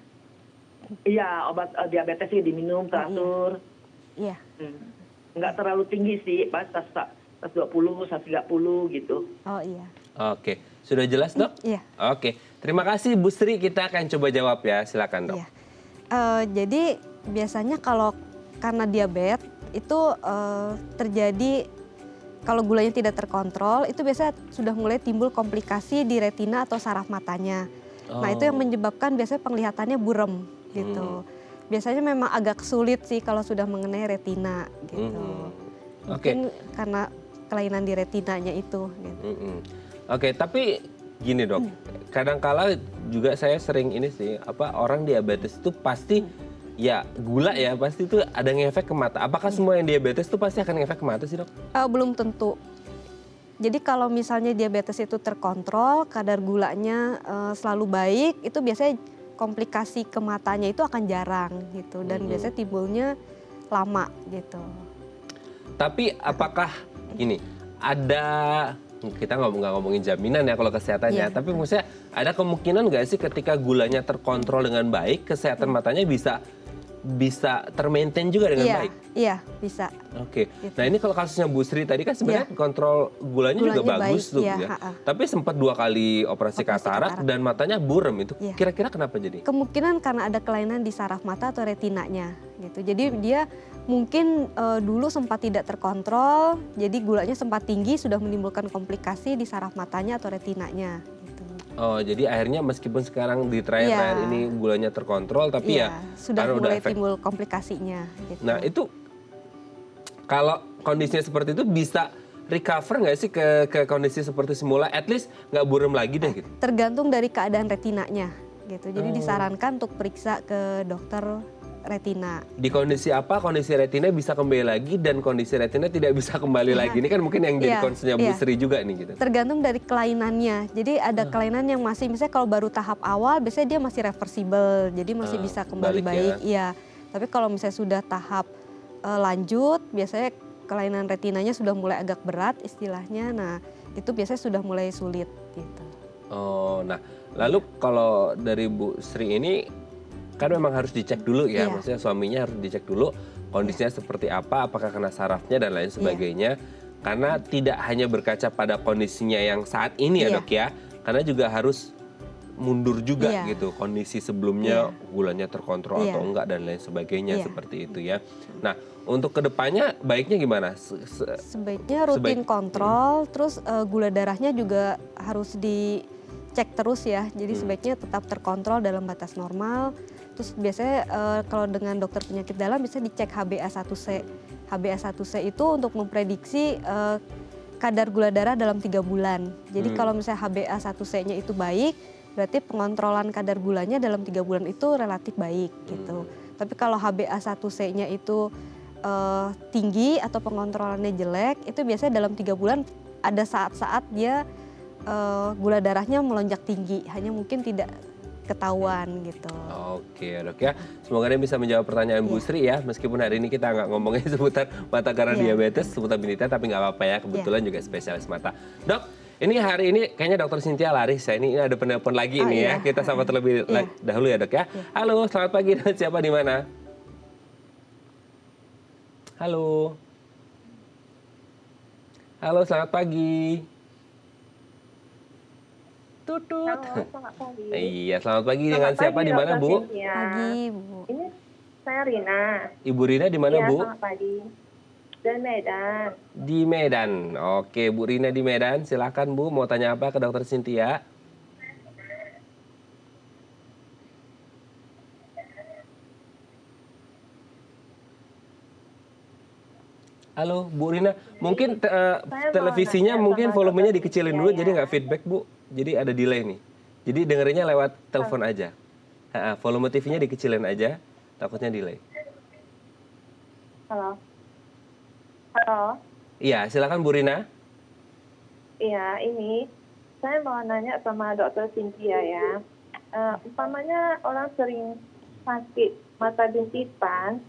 Iya, obat diabetes sih diminum teratur. Iya. Nggak terlalu tinggi sih, pas 120, 130 gitu. Oh iya. Oke, sudah jelas dok? Iya. Oke, terima kasih Bu Sri, kita akan coba jawab ya, silakan dok. Iya. Jadi biasanya kalau karena diabetes itu terjadi kalau gulanya tidak terkontrol, itu biasanya sudah mulai timbul komplikasi di retina atau saraf matanya. Nah itu yang menyebabkan biasanya penglihatannya buram gitu. Biasanya memang agak sulit sih kalau sudah mengenai retina gitu. Mungkin karena kelainan di retinanya itu. Gitu. Oke, tapi gini dok, kadangkala juga saya sering ini sih, orang diabetes itu pasti ya gula ya pasti itu ada ngefek ke mata. Apakah semua yang diabetes itu pasti akan ngefek ke mata sih, Dok? Belum tentu. Jadi kalau misalnya diabetes itu terkontrol, kadar gulanya selalu baik, itu biasanya komplikasi ke matanya itu akan jarang gitu. Dan biasanya timbulnya lama gitu. Tapi apakah gini, ada, kita nggak ngomongin jaminan ya kalau kesehatannya, tapi maksudnya ada kemungkinan nggak sih ketika gulanya terkontrol dengan baik, kesehatan matanya bisa termaintain juga dengan baik? Iya, bisa. Oke. Gitu. Nah ini kalau kasusnya Bu Sri tadi kan sebenarnya kontrol gulanya juga bagus tuh ya. Tapi sempat 2 kali operasi katarak dan matanya buram itu. Kira-kira kenapa jadi? Kemungkinan karena ada kelainan di saraf mata atau retinanya gitu. Jadi dia mungkin dulu sempat tidak terkontrol, jadi gulanya sempat tinggi sudah menimbulkan komplikasi di saraf matanya atau retinanya. Oh, jadi akhirnya meskipun sekarang di terakhir ini gulanya terkontrol, tapi sudah mulai timbul komplikasinya. Gitu. Nah itu kalau kondisinya seperti itu bisa recover nggak sih ke kondisi seperti semula? At least nggak buram lagi deh gitu. Tergantung dari keadaan retinanya gitu. Jadi disarankan untuk periksa ke dokter retina. Di kondisi apa kondisi retina bisa kembali lagi dan kondisi retina tidak bisa kembali lagi? Ini kan mungkin yang jadi concernnya Bu Sri juga nih gitu. Tergantung dari kelainannya. Jadi ada kelainan yang masih, misalnya kalau baru tahap awal biasanya dia masih reversible, jadi masih bisa kembali baik. Iya. Tapi kalau misalnya sudah tahap lanjut, biasanya kelainan retinanya sudah mulai agak berat istilahnya. Nah itu biasanya sudah mulai sulit gitu. Oh, nah lalu kalau dari Bu Sri ini kan memang harus dicek dulu ya, maksudnya suaminya harus dicek dulu kondisinya seperti apa, apakah kena sarafnya dan lain sebagainya. Karena tidak hanya berkaca pada kondisinya yang saat ini ya Dok ya, karena juga harus mundur juga gitu, kondisi sebelumnya gulanya terkontrol atau enggak dan lain sebagainya seperti itu ya. Nah untuk kedepannya baiknya gimana? Sebaiknya rutin kontrol, terus gula darahnya juga harus dicek terus ya, jadi sebaiknya tetap terkontrol dalam batas normal. Terus biasanya kalau dengan dokter penyakit dalam bisa dicek HbA1c. HbA1c itu untuk memprediksi kadar gula darah dalam 3 bulan. Jadi kalau misalnya HbA1c-nya itu baik, berarti pengontrolan kadar gulanya dalam 3 bulan itu relatif baik gitu. Tapi kalau HbA1c-nya itu tinggi atau pengontrolannya jelek, itu biasanya dalam 3 bulan ada saat-saat dia gula darahnya melonjak tinggi, hanya mungkin tidak ketahuan gitu. Oke Dok ya, semoga dia bisa menjawab pertanyaan Bu Sri ya, meskipun hari ini kita nggak ngomongin seputar mata karena diabetes, seputar binita, tapi nggak apa-apa ya, kebetulan juga spesialis mata. Dok, ini hari ini kayaknya Dokter Cynthia laris ya, ini ada penelpon lagi nih ya, kita sama terlebih dahulu ya Dok ya. Halo, selamat pagi, siapa di mana? Halo. Halo, selamat pagi. Tutut. Halo, selamat pagi. Iya, selamat pagi. Dengan siapa di mana, Bu? Pagi, Bu. Ini saya Rina. Ibu Rina di mana, Bu? Selamat pagi. Di Medan. Di Medan. Oke, Bu Rina di Medan. Silakan, Bu. Mau tanya apa ke Dokter Cynthia? Halo, Bu Rina. Mungkin televisinya mungkin volumenya dikecilin dulu, jadi nggak feedback, Bu. Jadi ada delay nih. Jadi dengerinnya lewat telepon aja. Volume TV-nya dikecilin aja, takutnya delay. Halo. Halo. Iya, silakan Bu Rina. Iya, ini saya mau nanya sama Dokter Cynthia ya. Umpamanya orang sering sakit mata bintitan,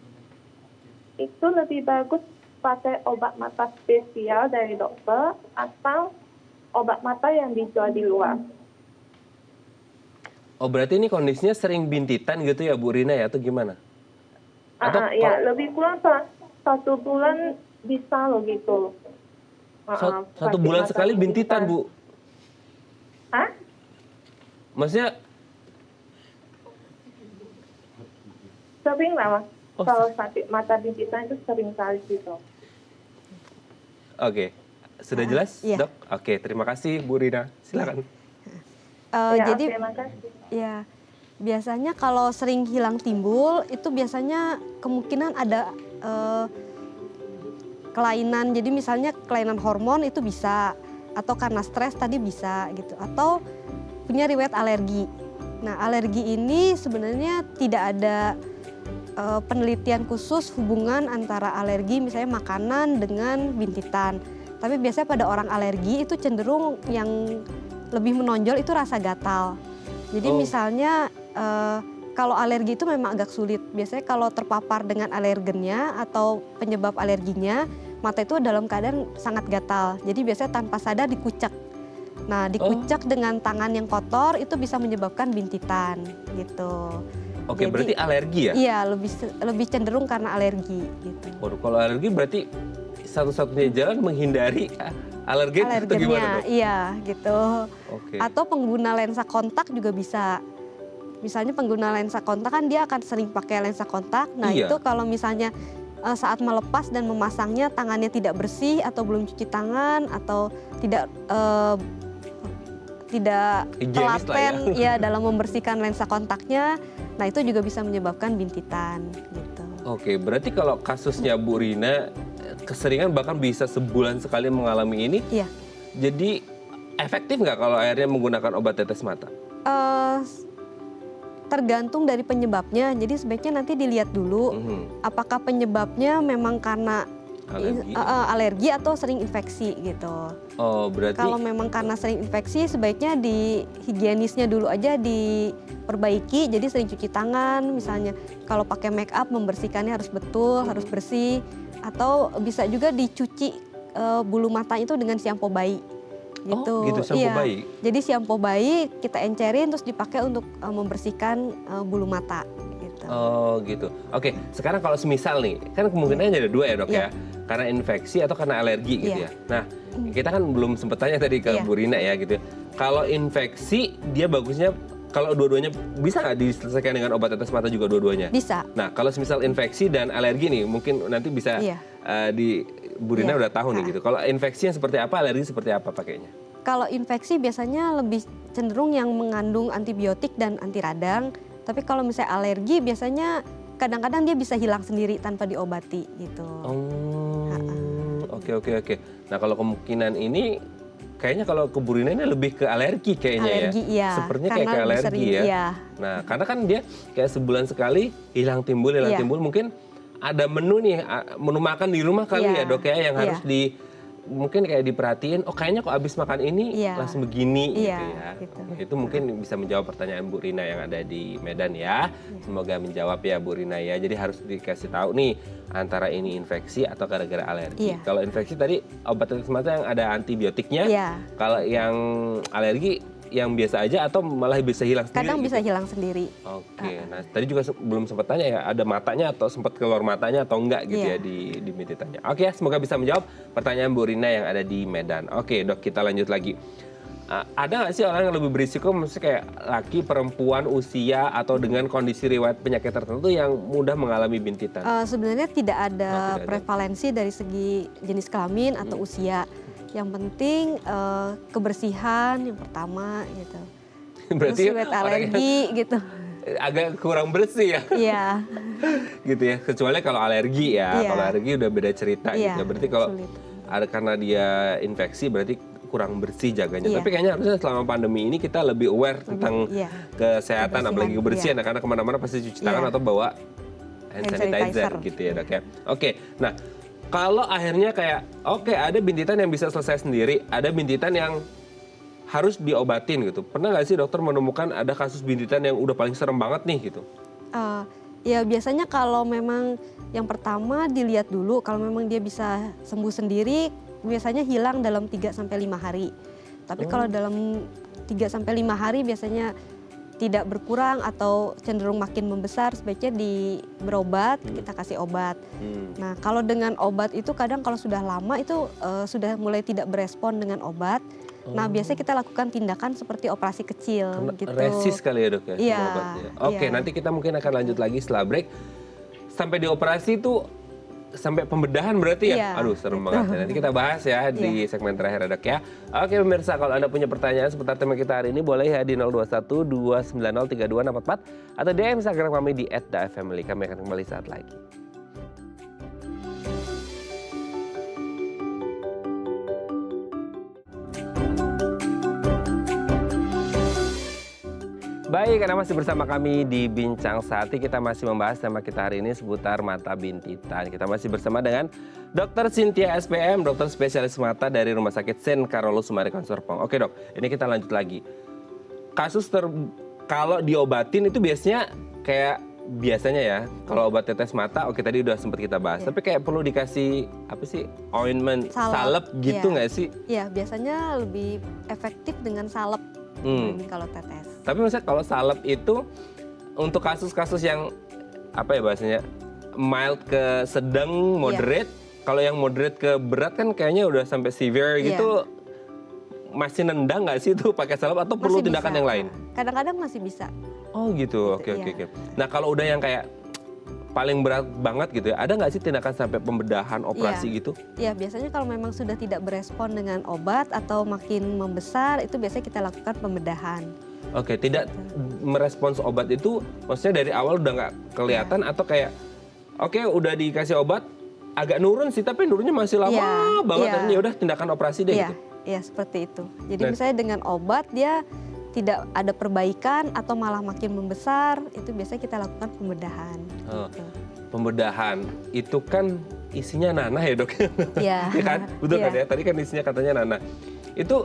itu lebih bagus pakai obat mata spesial dari dokter atau obat mata yang dijual di luar? Oh, berarti ini kondisinya sering bintitan gitu ya Bu Rina ya, atau gimana? Ya, lebih kurang 1 bulan bisa loh gitu. 1 bulan sekali bintitan, Bu? Hah? Maksudnya? Sering lah, Mas. Kalau sakit mata bintitan itu sering kali gitu. Oke, sudah jelas, Dok? Oke, terima kasih Bu Rina. Silakan. Jadi, terima kasih. Ya, biasanya kalau sering hilang timbul itu biasanya kemungkinan ada kelainan. Jadi misalnya kelainan hormon itu bisa, atau karena stres tadi bisa gitu, atau punya riwayat alergi. Nah, alergi ini sebenarnya tidak ada penelitian khusus hubungan antara alergi misalnya makanan dengan bintitan. Tapi biasanya pada orang alergi itu cenderung yang lebih menonjol itu rasa gatal. Jadi misalnya kalau alergi itu memang agak sulit. Biasanya kalau terpapar dengan alergennya atau penyebab alerginya, mata itu dalam keadaan sangat gatal. Jadi biasanya tanpa sadar dikucek. Nah, dikucek dengan tangan yang kotor itu bisa menyebabkan bintitan gitu. Oke, berarti alergi ya? Iya, lebih cenderung karena alergi gitu. Waduh, kalau alergi berarti satu-satunya jalan menghindari alergen atau gimana, Dok? Iya, gitu. Oke. Atau pengguna lensa kontak juga bisa. Misalnya pengguna lensa kontak kan dia akan sering pakai lensa kontak. Nah, Iya. itu kalau misalnya saat melepas dan memasangnya tangannya tidak bersih atau belum cuci tangan atau tidak Higienis telaten lah ya. ya dalam membersihkan lensa kontaknya. Nah, itu juga bisa menyebabkan bintitan gitu. Oke, berarti kalau kasusnya Bu Rina keseringan bahkan bisa sebulan sekali mengalami ini. Iya. Jadi efektif nggak kalau akhirnya menggunakan obat tetes mata? Tergantung dari penyebabnya. Jadi sebaiknya nanti dilihat dulu apakah penyebabnya memang karena alergi atau sering infeksi gitu. Oh, berarti Kalau memang karena sering infeksi sebaiknya di higienisnya dulu aja diperbaiki. Jadi sering cuci tangan misalnya. Kalau pakai make up membersihkannya harus betul, harus bersih. Atau bisa juga dicuci bulu mata itu dengan sampo bayi. Gitu. Oh, gitu, sampo bayi? Jadi sampo bayi kita encerin terus dipakai untuk membersihkan bulu mata. Gitu. Oh gitu. Oke, sekarang kalau semisal nih, kan kemungkinannya ada dua ya, Dok ya. Karena infeksi atau karena alergi gitu ya. Nah, kita kan belum sempat tanya tadi ke Bu Rina ya gitu. Kalau infeksi dia bagusnya kalau dua-duanya bisa nggak diselesaikan dengan obat tetes mata juga dua-duanya? Bisa. Nah, kalau semisal infeksi dan alergi nih, mungkin nanti bisa di Bu Rina udah tahu nih gitu. Kalau infeksi yang seperti apa, alergi seperti apa pakainya? Kalau infeksi biasanya lebih cenderung yang mengandung antibiotik dan anti radang. Tapi kalau misalnya alergi biasanya kadang-kadang dia bisa hilang sendiri tanpa diobati gitu. Oke. Nah, kalau kemungkinan ini kayaknya kalau ke Bu Rina ini lebih ke alergi kayaknya alergi, ya. Iya. Sepertinya Karena kayak ke alergi sering, ya. Iya. Nah, karena kan dia kayak sebulan sekali hilang timbul. Mungkin ada menu nih, menu makan di rumah kali ya, Dok ya, yang harus mungkin kayak diperhatiin, oh kayaknya kok abis makan ini langsung begini gitu ya. Gitu. Itu mungkin bisa menjawab pertanyaan Bu Rina yang ada di Medan ya. Semoga menjawab ya Bu Rina ya. Jadi harus dikasih tahu nih antara ini infeksi atau gara-gara alergi. Kalau infeksi tadi obat tetes mata yang ada antibiotiknya. Kalau yang alergi yang biasa aja atau malah bisa hilang sendiri? Kadang bisa hilang sendiri. Oke, nah tadi juga belum sempat tanya ya, ada matanya atau sempat keluar matanya atau enggak gitu ya di bintitannya. Oke, semoga bisa menjawab pertanyaan Bu Rina yang ada di Medan. Oke Dok, kita lanjut lagi. Ada nggak sih orang yang lebih berisiko, maksudnya kayak laki, perempuan, usia, atau dengan kondisi riwayat penyakit tertentu yang mudah mengalami bintitan? Sebenarnya tidak ada prevalensi dari segi jenis kelamin atau usia. Yang penting kebersihan yang pertama gitu. Berarti terus alergi gitu. Agak kurang bersih ya. Iya. Gitu ya. Kecuali kalau alergi ya. Kalau alergi udah beda cerita gitu. Berarti kalau ada karena dia infeksi berarti kurang bersih jaganya. Tapi kayaknya harusnya selama pandemi ini kita lebih aware tentang kesehatan, apalagi kebersihan. Karena kemana-mana pasti cuci tangan atau bawa hand sanitizer gitu ya, Dok ya. Oke. Nah, kalau akhirnya kayak ada bintitan yang bisa selesai sendiri, ada bintitan yang harus diobatin gitu. Pernah nggak sih dokter menemukan ada kasus bintitan yang udah paling serem banget nih gitu? Ya biasanya kalau memang yang pertama dilihat dulu kalau memang dia bisa sembuh sendiri, biasanya hilang dalam 3-5 hari. Tapi kalau dalam 3-5 hari biasanya tidak berkurang atau cenderung makin membesar, sebaiknya berobat, kita kasih obat. Nah, kalau dengan obat itu kadang kalau sudah lama itu sudah mulai tidak berespon dengan obat. Nah, biasanya kita lakukan tindakan seperti operasi kecil gitu. Resist kali ya, Dok ya, Iya, sama obatnya. Oke, nanti kita mungkin akan lanjut lagi setelah break. Sampai di operasi itu sampai pembedahan berarti ya? Aduh, serem banget. Nanti kita bahas ya di segmen terakhir, Dok ya. Oke pemirsa, kalau Anda punya pertanyaan seputar tema kita hari ini, boleh ya di 021-290-3244 atau DM Instagram kami di @dafamily. Kami akan kembali saat lagi. Baik, Anda masih bersama kami di Bincang Sehati. Kita masih membahas tema kita hari ini seputar mata bintitan. Kita masih bersama dengan Dr. Cynthia SPM, dokter spesialis mata dari Rumah Sakit St. Carolus Summarecon Serpong. Oke dok, ini kita lanjut lagi. Kalau diobatin itu biasanya ya, kalau obat tetes mata, oke tadi udah sempat kita bahas. Tapi kayak perlu dikasih ointment, salep gitu nggak sih? Iya, biasanya lebih efektif dengan salep kalau tetes. Tapi misalnya kalau salep itu untuk kasus-kasus yang bahasanya mild ke sedang, moderate. Kalau yang moderate ke berat kan kayaknya udah sampai severe gitu. Masih nendang nggak sih itu pakai salep atau perlu tindakan yang lain? Kadang-kadang masih bisa. Oh gitu, oke. Nah kalau udah yang kayak paling berat banget gitu ya, ada nggak sih tindakan sampai pembedahan, operasi gitu? Iya, biasanya kalau memang sudah tidak berespon dengan obat atau makin membesar, itu biasanya kita lakukan pembedahan. Oke, tidak merespons obat itu maksudnya dari awal udah nggak kelihatan atau kayak udah dikasih obat agak nurun sih tapi nurunnya masih lama banget dan ya udah tindakan operasi deh gitu. Iya, seperti itu. Jadi misalnya dengan obat dia tidak ada perbaikan atau malah makin membesar, itu biasanya kita lakukan pembedahan. Gitu. Pembedahan itu kan isinya nanah ya dok? Iya. Ya kan? Betul kan ya? Tadi kan isinya katanya nanah. Itu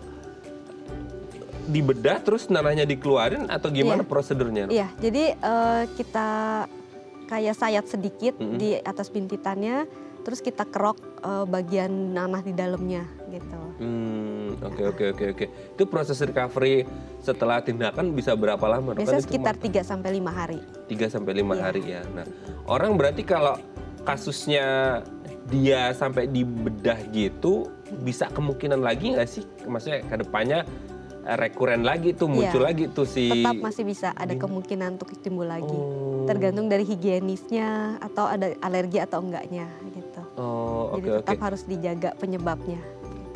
dibedah terus nanahnya dikeluarin atau gimana prosedurnya? Iya, jadi kita kayak sayat sedikit di atas bintitannya, terus kita kerok bagian nanah di dalamnya gitu. Oke. Itu proses recovery setelah tindakan bisa berapa lama? Biasanya sekitar 3-5 hari. 3-5 hari ya. Nah, orang berarti kalau kasusnya dia sampai dibedah gitu, bisa kemungkinan lagi nggak sih? Maksudnya ke depannya rekuren lagi tuh, muncul lagi tuh si... Tetap masih bisa ada kemungkinan untuk timbul lagi. Tergantung dari higienisnya atau ada alergi atau enggaknya gitu. Jadi tetap harus dijaga penyebabnya.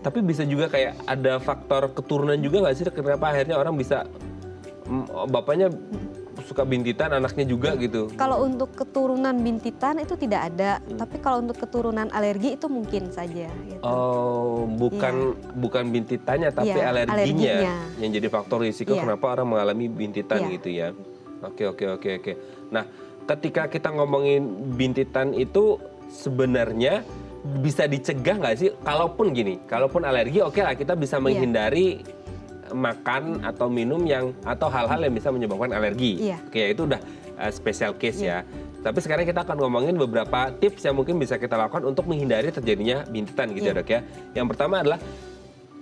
Tapi bisa juga kayak ada faktor keturunan juga nggak sih? Kenapa akhirnya orang bisa bapaknya suka bintitan, anaknya juga gitu? Kalau untuk keturunan bintitan itu tidak ada, tapi kalau untuk keturunan alergi itu mungkin saja. Gitu. Oh, bukan bintitannya tapi alerginya yang jadi faktor risiko kenapa orang mengalami bintitan gitu ya? Oke. Nah, ketika kita ngomongin bintitan itu sebenarnya bisa dicegah nggak sih? Kalaupun alergi oke lah kita bisa menghindari makan atau minum atau hal-hal yang bisa menyebabkan alergi. Oke, itu udah special case ya. Tapi sekarang kita akan ngomongin beberapa tips yang mungkin bisa kita lakukan untuk menghindari terjadinya bintitan gitu ya dok ya. Yang pertama adalah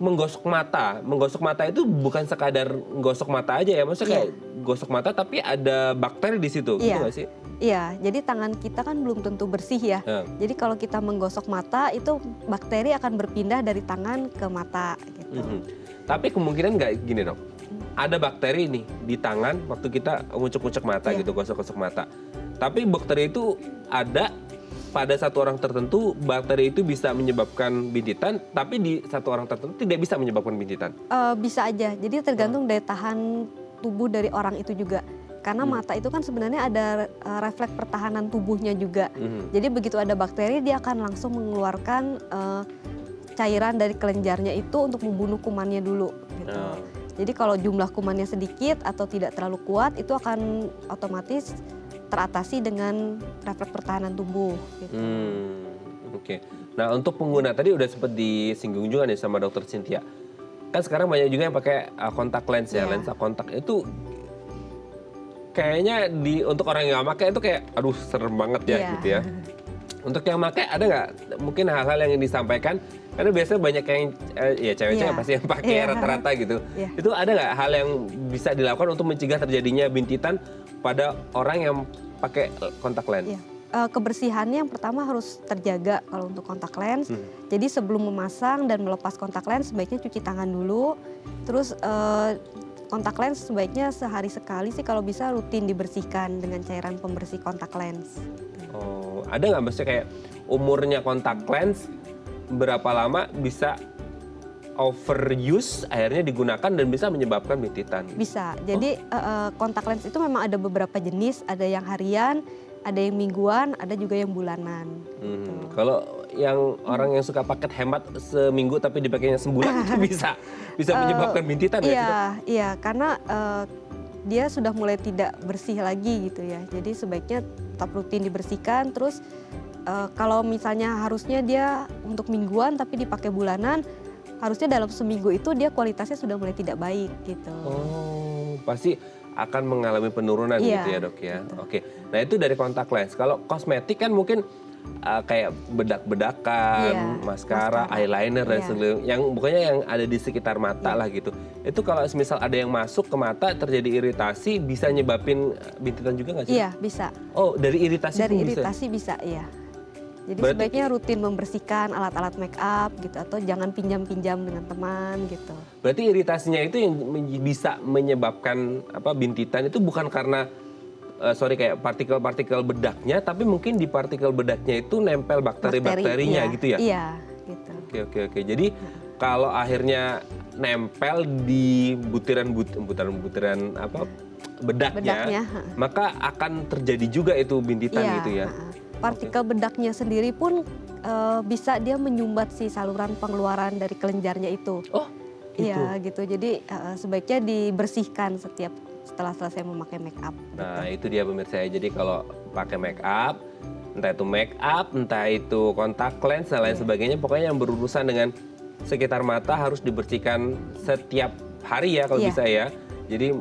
menggosok mata. Menggosok mata itu bukan sekadar gosok mata aja ya, maksudnya kayak gosok mata tapi ada bakteri di situ, gitu nggak sih? Iya, jadi tangan kita kan belum tentu bersih ya. Jadi kalau kita menggosok mata itu bakteri akan berpindah dari tangan ke mata gitu. Tapi kemungkinan nggak gini dok, ada bakteri nih di tangan waktu kita ngucek-ngucek mata gitu, gosok-gosok mata. Tapi bakteri itu ada pada satu orang tertentu, bakteri itu bisa menyebabkan bintitan, tapi di satu orang tertentu tidak bisa menyebabkan bintitan. Bisa aja, jadi tergantung daya tahan tubuh dari orang itu juga. Karena mata itu kan sebenarnya ada refleks pertahanan tubuhnya juga. Jadi begitu ada bakteri dia akan langsung mengeluarkan cairan dari kelenjarnya itu untuk membunuh kumannya dulu. Gitu. Jadi kalau jumlah kumannya sedikit atau tidak terlalu kuat itu akan otomatis teratasi dengan refleks pertahanan tubuh. Gitu. Oke. Nah untuk pengguna tadi udah sempat disinggung juga nih sama Dokter Cynthia. Kan sekarang banyak juga yang pakai kontak lens ya, lensa kontak itu. Kayaknya untuk orang yang nggak pakai itu kayak aduh serem banget ya gitu ya. Untuk yang pakai ada nggak mungkin hal-hal yang disampaikan? Karena biasanya banyak yang cewek-cewek pasti yang pakai rata-rata gitu. Itu ada nggak hal yang bisa dilakukan untuk mencegah terjadinya bintitan pada orang yang pakai kontak lens? Kebersihannya yang pertama harus terjaga kalau untuk kontak lens. Jadi sebelum memasang dan melepas kontak lens sebaiknya cuci tangan dulu. Terus kontak lens sebaiknya sehari sekali sih kalau bisa rutin dibersihkan dengan cairan pembersih kontak lens. Oh, ada nggak maksudnya kayak umurnya kontak lens berapa lama bisa overuse akhirnya digunakan dan bisa menyebabkan bintitan? Bisa. Jadi kontak lens itu memang ada beberapa jenis, ada yang harian, ada yang mingguan, ada juga yang bulanan. Gitu. Kalau yang orang yang suka paket hemat seminggu tapi dipakainya sebulan itu bisa menyebabkan bintitan ya? Iya, karena dia sudah mulai tidak bersih lagi gitu ya. Jadi sebaiknya tetap rutin dibersihkan. Terus kalau misalnya harusnya dia untuk mingguan tapi dipakai bulanan, harusnya dalam seminggu itu dia kualitasnya sudah mulai tidak baik gitu. Oh, pasti akan mengalami penurunan Iya, gitu ya dok ya. gitu. Oke, nah itu dari kontak lens. Kalau kosmetik kan mungkin kayak bedak-bedakan, Iya, maskara, maskara. eyeliner dan Iya. sebagainya, yang pokoknya yang ada di sekitar mata lah gitu. Itu kalau misal ada yang masuk ke mata terjadi iritasi, bisa nyebabin bintitan juga nggak sih? Iya bisa. Oh, dari iritasi Dari pun bisa? iritasi bisa iya. Jadi Berarti- sebaiknya rutin membersihkan alat-alat make up gitu atau jangan pinjam-pinjam dengan teman gitu. Berarti iritasinya itu yang bisa menyebabkan bintitan itu bukan karena kayak partikel-partikel bedaknya, tapi mungkin di partikel bedaknya itu nempel bakteri-bakterinya iya, gitu ya? Iya gitu. Oke. Jadi kalau akhirnya nempel di butiran-butiran bedaknya, maka akan terjadi juga itu bintitan Iya, gitu ya? partikel bedaknya sendiri pun bisa dia menyumbat si saluran pengeluaran dari kelenjarnya itu. Oh, gitu. Iya gitu. Jadi sebaiknya dibersihkan setelah selesai memakai make up. Nah itu dia pemirsa ya. Jadi kalau pakai make up, entah itu kontak lens dan lain sebagainya, pokoknya yang berurusan dengan sekitar mata harus dibersihkan setiap hari ya kalau Iya. bisa ya. Jadi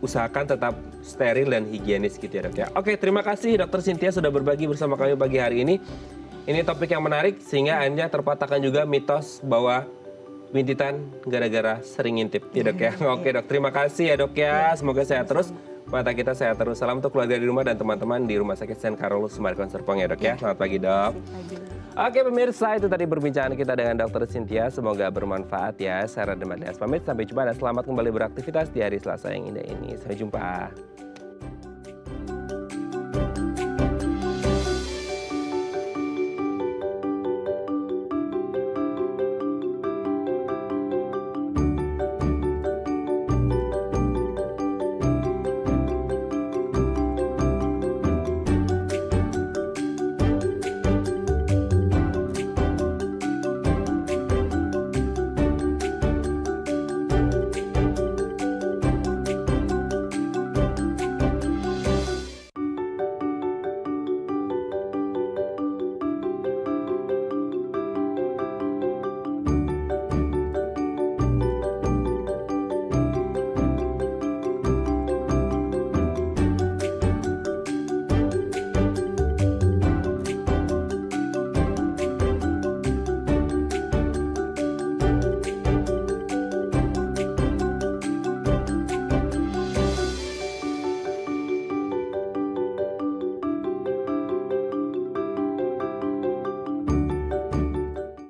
usahakan tetap steril dan higienis gitu ya dok ya. Oke, terima kasih Dokter Cynthia sudah berbagi bersama kami pagi hari ini. Ini topik yang menarik sehingga Anda terpatahkan juga mitos bahwa bintitan gara-gara sering ngintip ya dok ya. Oke dok, terima kasih ya dok ya. Semoga sehat terus, mata kita sehat terus. Salam untuk keluarga di rumah dan teman-teman di Rumah Sakit St. Carolus Sumarkon Serpong ya dok ya. Selamat pagi dok. Oke pemirsa, itu tadi perbincangan kita dengan Dokter Cynthia. Semoga bermanfaat ya. Saya Raden Matias pamit, sampai jumpa dan selamat kembali beraktivitas di hari Selasa yang indah ini. Sampai jumpa.